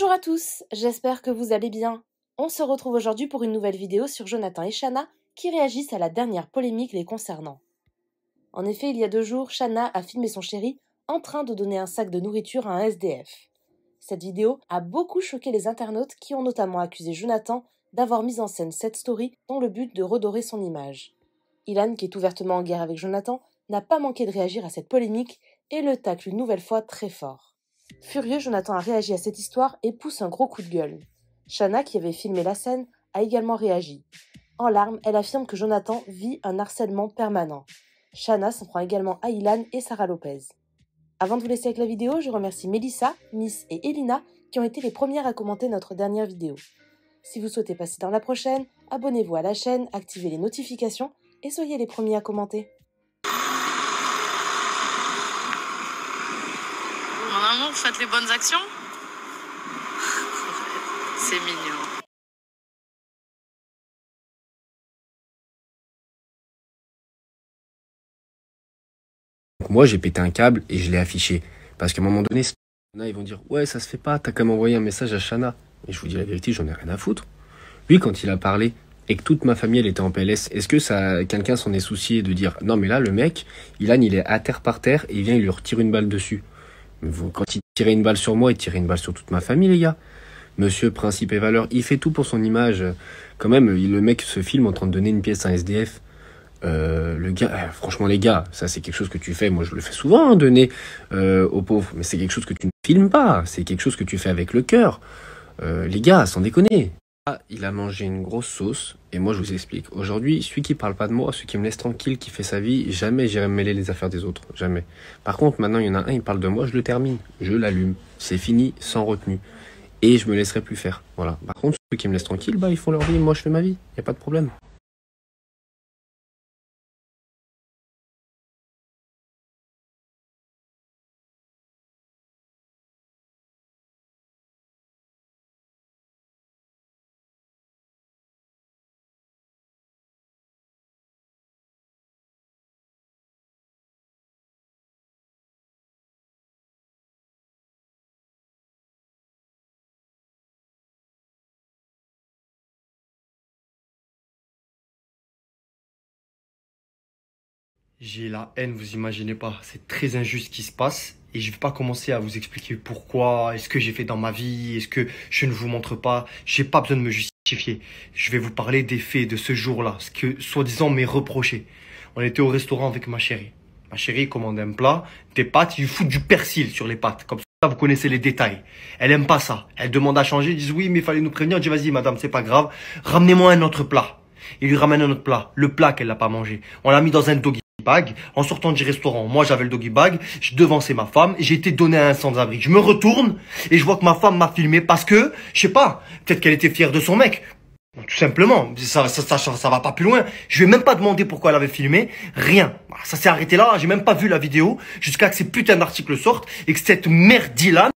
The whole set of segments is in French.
Bonjour à tous, j'espère que vous allez bien. On se retrouve aujourd'hui pour une nouvelle vidéo sur Jonathan et Shanna qui réagissent à la dernière polémique les concernant. En effet, il y a 2 jours, Shanna a filmé son chéri en train de donner un sac de nourriture à un SDF. Cette vidéo a beaucoup choqué les internautes qui ont notamment accusé Jonathan d'avoir mis en scène cette story dans le but de redorer son image. Ilan, qui est ouvertement en guerre avec Jonathan, n'a pas manqué de réagir à cette polémique et le tacle une nouvelle fois très fort. Furieux, Jonathan a réagi à cette histoire et pousse un gros coup de gueule. Shanna, qui avait filmé la scène, a également réagi. En larmes, elle affirme que Jonathan vit un harcèlement permanent. Shanna s'en prend également à Ilan et Sarah Lopez. Avant de vous laisser avec la vidéo, je remercie Mélissa, Miss et Elina qui ont été les premières à commenter notre dernière vidéo. Si vous souhaitez passer dans la prochaine, abonnez-vous à la chaîne, activez les notifications et soyez les premiers à commenter. Mon amour, faites les bonnes actions. C'est mignon. Moi, j'ai pété un câble et je l'ai affiché. Parce qu'à un moment donné, ils vont dire « Ouais, ça se fait pas, t'as qu'à m'envoyer un message à Shanna. » Et je vous dis la vérité, j'en ai rien à foutre. Lui, quand il a parlé et que toute ma famille, elle était en PLS, est-ce que quelqu'un s'en est soucié de dire « Non, mais là, le mec, Ilan, il est à terre par terre et il vient, il lui retire une balle dessus. » Quand il tirait une balle sur moi, il tirait une balle sur toute ma famille, les gars. Monsieur, principe et valeur, il fait tout pour son image. Quand même, le mec se filme en train de donner une pièce à un SDF. Le gars, franchement les gars, ça c'est quelque chose que tu fais, moi je le fais souvent, hein, donner aux pauvres, mais c'est quelque chose que tu ne filmes pas, c'est quelque chose que tu fais avec le cœur. Les gars, sans déconner. Ah, il a mangé une grosse sauce, et moi je vous explique. Aujourd'hui, celui qui parle pas de moi, celui qui me laisse tranquille, qui fait sa vie, jamais j'irai me mêler les affaires des autres, jamais. Par contre, maintenant il y en a un, il parle de moi, je le termine, je l'allume, c'est fini, sans retenue. Et je me laisserai plus faire, voilà. Par contre, ceux qui me laissent tranquille, bah ils font leur vie, moi je fais ma vie, y a pas de problème. J'ai la haine, vous imaginez pas. C'est très injuste ce qui se passe. Et je vais pas commencer à vous expliquer pourquoi, est-ce que j'ai fait dans ma vie, est-ce que je ne vous montre pas. J'ai pas besoin de me justifier. Je vais vous parler des faits de ce jour-là, ce que soi-disant m'est reproché. On était au restaurant avec ma chérie. Ma chérie commande un plat, des pâtes, il lui fout du persil sur les pâtes. Comme ça, vous connaissez les détails. Elle aime pas ça. Elle demande à changer, ils disent oui, mais il fallait nous prévenir. Je dis vas-y madame, c'est pas grave. Ramenez-moi un autre plat. Il lui ramène un autre plat, le plat qu'elle n'a pas mangé. On l'a mis dans un doggy bag. En sortant du restaurant, moi j'avais le doggy bag, je devançais ma femme, j'ai été donné à un sans-abri. Je me retourne et je vois que ma femme m'a filmé parce que, je sais pas, peut-être qu'elle était fière de son mec. Tout simplement, ça va pas plus loin. Je vais même pas demander pourquoi elle avait filmé, rien. Ça s'est arrêté là, j'ai même pas vu la vidéo jusqu'à que ces putains d'articles sortent et que cette merde d'Ilan,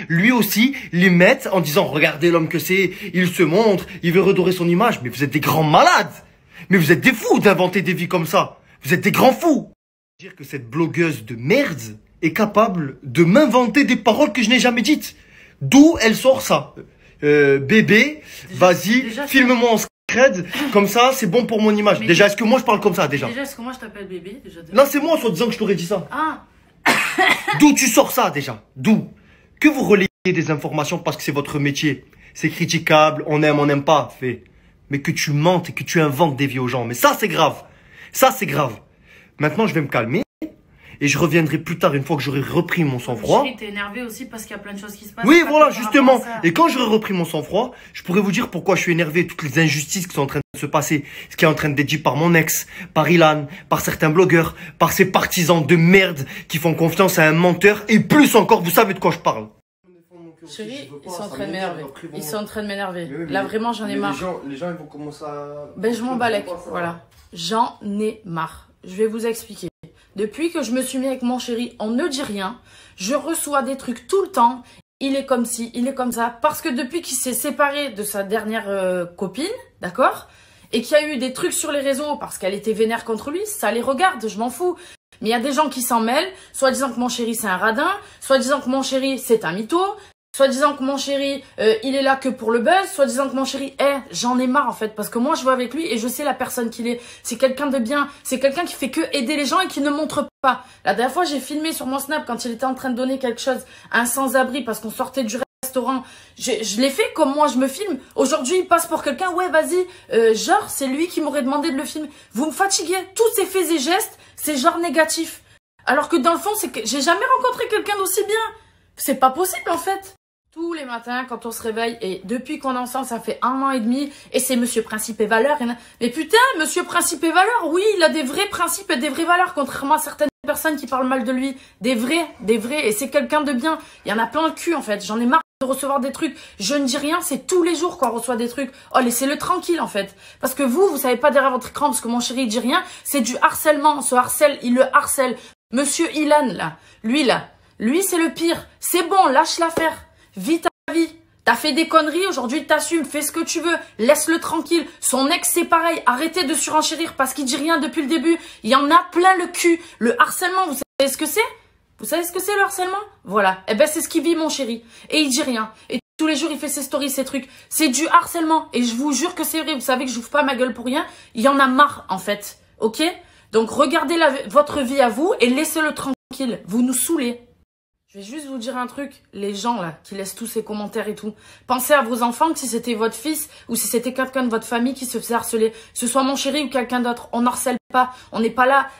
lui aussi, les mette en disant regardez l'homme que c'est, il se montre, il veut redorer son image. Mais vous êtes des grands malades. Mais vous êtes des fous d'inventer des vies comme ça. Vous êtes des grands fous. Dire que cette blogueuse de merde est capable de m'inventer des paroles que je n'ai jamais dites. D'où elle sort ça? Bébé, vas-y, filme-moi en scred, comme ça, c'est bon pour mon image. Mais déjà, est-ce que moi je parle comme ça déjà? Déjà, est-ce que moi je t'appelle bébé déjà? Là, c'est moi, en disant que je t'aurais dit ça. Ah. D'où tu sors ça déjà? D'où? Que vous relayez des informations parce que c'est votre métier. C'est critiquable, on n'aime pas, fait. Mais que tu mentes et que tu inventes des vies aux gens. Mais ça, c'est grave. Ça, c'est grave. Maintenant, je vais me calmer. Et je reviendrai plus tard une fois que j'aurai repris mon sang-froid. Chérie, t'es énervé aussi parce qu'il y a plein de choses qui se passent. Oui, voilà, justement. Et quand j'aurai repris mon sang-froid, je pourrai vous dire pourquoi je suis énervé. Toutes les injustices qui sont en train de se passer. Ce qui est en train d'être dit par mon ex, par Ilan, par certains blogueurs, par ces partisans de merde qui font confiance à un menteur. Et plus encore, vous savez de quoi je parle. Chérie, ils sont en train de m'énerver. Ils sont en train de m'énerver. Là, vraiment, j'en ai marre. Les gens, ils vont commencer à... Ben, je m'en balèque. Voilà. J'en ai marre. Je vais vous expliquer. Depuis que je me suis mis avec mon chéri, on ne dit rien. Je reçois des trucs tout le temps. Il est comme ci, il est comme ça. Parce que depuis qu'il s'est séparé de sa dernière copine, d'accord, et qu'il y a eu des trucs sur les réseaux parce qu'elle était vénère contre lui, ça les regarde, je m'en fous. Mais il y a des gens qui s'en mêlent, soit disant que mon chéri c'est un radin, soit disant que mon chéri c'est un mytho. Soi-disant que mon chéri, il est là que pour le buzz. Soi-disant que mon chéri, j'en ai marre en fait. Parce que moi, je vais avec lui et je sais la personne qu'il est. C'est quelqu'un de bien. C'est quelqu'un qui fait que aider les gens et qui ne montre pas. La dernière fois, j'ai filmé sur mon Snap quand il était en train de donner quelque chose à un sans-abri parce qu'on sortait du restaurant. Je l'ai fait comme moi, je me filme. Aujourd'hui, il passe pour quelqu'un. Ouais, vas-y. Genre, c'est lui qui m'aurait demandé de le filmer. Vous me fatiguez. Tous ces faits et gestes, c'est genre négatif. Alors que dans le fond, c'est que j'ai jamais rencontré quelqu'un d'aussi bien. C'est pas possible en fait. Tous les matins, quand on se réveille, et depuis qu'on est ensemble, ça fait 1 an et demi, et c'est Monsieur Principe et Valeurs. Mais putain, Monsieur Principe et Valeurs, oui, il a des vrais principes et des vraies valeurs, contrairement à certaines personnes qui parlent mal de lui. Des vrais, et c'est quelqu'un de bien. Il y en a plein le cul, en fait. J'en ai marre de recevoir des trucs. Je ne dis rien, c'est tous les jours qu'on reçoit des trucs. Oh, laissez-le tranquille, en fait. Parce que vous savez pas derrière votre écran, parce que mon chéri, il dit rien. C'est du harcèlement. Ce harcèle, il le harcèle. Monsieur Ilan, là, lui, c'est le pire. C'est bon, lâche l'affaire. Vis ta vie. T'as fait des conneries, aujourd'hui t'assumes, fais ce que tu veux, laisse-le tranquille. Son ex c'est pareil, arrêtez de surenchérir parce qu'il dit rien depuis le début. Il y en a plein le cul. Le harcèlement, vous savez ce que c'est? Vous savez ce que c'est le harcèlement? Voilà, eh ben c'est ce qu'il vit mon chéri. Et il dit rien. Et tous les jours il fait ses stories, ses trucs. C'est du harcèlement. Et je vous jure que c'est vrai, vous savez que j'ouvre pas ma gueule pour rien. Il y en a marre en fait, ok? Donc regardez votre vie à vous et laissez-le tranquille. Vous nous saoulez. Je vais juste vous dire un truc, les gens là, qui laissent tous ces commentaires et tout, pensez à vos enfants que si c'était votre fils ou si c'était quelqu'un de votre famille qui se faisait harceler, que ce soit mon chéri ou quelqu'un d'autre, on n'harcèle pas, on n'est pas là,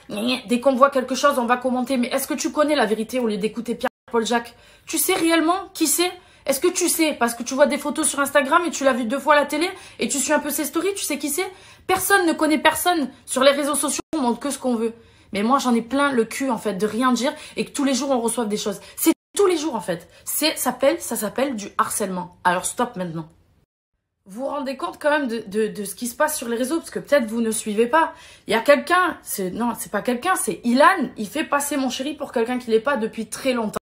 dès qu'on voit quelque chose, on va commenter, mais est-ce que tu connais la vérité au lieu d'écouter Pierre-Paul Jacques? Tu sais réellement qui c'est? Est-ce que tu sais, parce que tu vois des photos sur Instagram et tu l'as vu 2 fois à la télé et tu suis un peu ses stories, tu sais qui c'est? Personne ne connaît personne. Sur les réseaux sociaux, on montre que ce qu'on veut. Mais moi, j'en ai plein le cul, en fait, de rien dire et que tous les jours, on reçoive des choses. C'est tous les jours, en fait. Ça s'appelle du harcèlement. Alors, stop maintenant. Vous vous rendez compte quand même de ce qui se passe sur les réseaux, parce que peut-être vous ne suivez pas. Il y a quelqu'un, non, c'est pas quelqu'un, c'est Ilan. Il fait passer mon chéri pour quelqu'un qui l'est pas depuis très longtemps.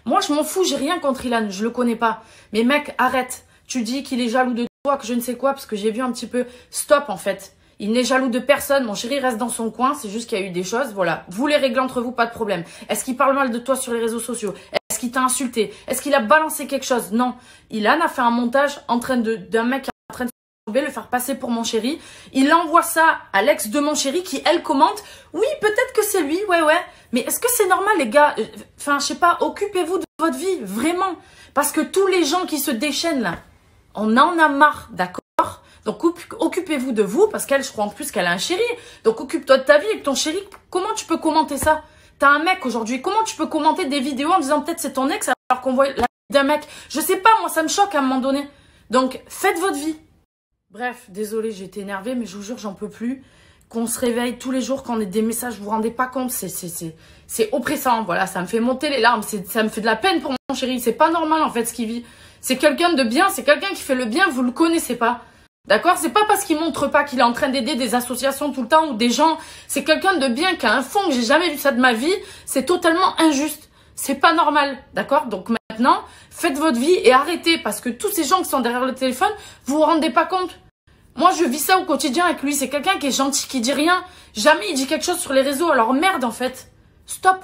Moi, je m'en fous, j'ai rien contre Ilan, je le connais pas. Mais mec, arrête. Tu dis qu'il est jaloux de toi, que je ne sais quoi, parce que j'ai vu un petit peu. Stop, en fait. Il n'est jaloux de personne, mon chéri reste dans son coin, c'est juste qu'il y a eu des choses, voilà. Vous les réglez entre vous, pas de problème. Est-ce qu'il parle mal de toi sur les réseaux sociaux? Est-ce qu'il t'a insulté? Est-ce qu'il a balancé quelque chose? Non. Ilan a fait un montage d'un mec en train de le faire passer pour mon chéri. Il envoie ça à l'ex de mon chéri qui, elle, commente. Oui, peut-être que c'est lui, ouais. Mais est-ce que c'est normal, les gars? Enfin, je sais pas, occupez-vous de votre vie, vraiment. Parce que tous les gens qui se déchaînent, là, on en a marre, d'accord? Donc, occupez-vous de vous, parce qu'elle, je crois en plus qu'elle a un chéri. Donc, occupe-toi de ta vie avec ton chéri. Comment tu peux commenter ça? T'as un mec aujourd'hui. Comment tu peux commenter des vidéos en disant peut-être c'est ton ex alors qu'on voit la vie d'un mec? Je sais pas, moi, ça me choque à un moment donné. Donc, faites votre vie. Bref, désolé, j'ai été énervée, mais je vous jure, j'en peux plus. Qu'on se réveille tous les jours, qu'on ait des messages, vous vous rendez pas compte, c'est oppressant, voilà, ça me fait monter les larmes, ça me fait de la peine pour mon chéri, c'est pas normal en fait ce qu'il vit. C'est quelqu'un de bien, c'est quelqu'un qui fait le bien, vous le connaissez pas. D'accord? C'est pas parce qu'il montre pas qu'il est en train d'aider des associations tout le temps ou des gens, c'est quelqu'un de bien qui a un fond, que j'ai jamais vu ça de ma vie, c'est totalement injuste. C'est pas normal, d'accord? Donc maintenant, faites votre vie et arrêtez, parce que tous ces gens qui sont derrière le téléphone, vous vous rendez pas compte. Moi, je vis ça au quotidien avec lui. C'est quelqu'un qui est gentil, qui dit rien. Jamais il dit quelque chose sur les réseaux. Alors merde, en fait. Stop.